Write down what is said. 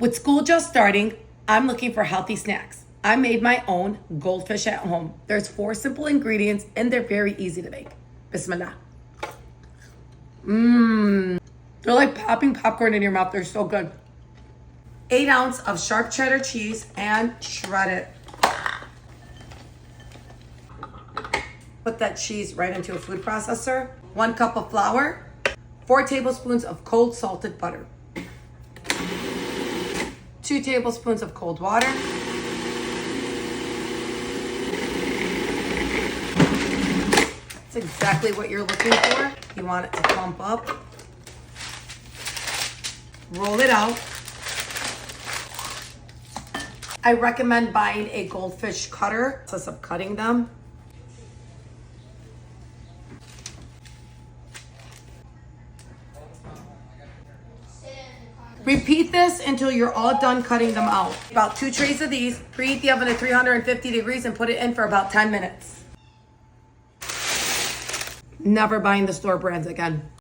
With school just starting, I'm looking for healthy snacks. I made my own goldfish at home. There's 4 simple ingredients and they're very easy to make. Bismillah. They're like popping popcorn in your mouth. They're so good. 8 ounces of sharp cheddar cheese and shred it. Put that cheese right into a food processor. 1 cup of flour. 4 tablespoons of cold salted butter. 2 tablespoons of cold water. That's exactly what you're looking for. You want it to plump up. Roll it out. I recommend buying a goldfish cutter. Process of cutting them. Repeat this until you're all done cutting them out. About 2 trays of these. Preheat the oven at 350 degrees and put it in for about 10 minutes. Never buying the store brands again.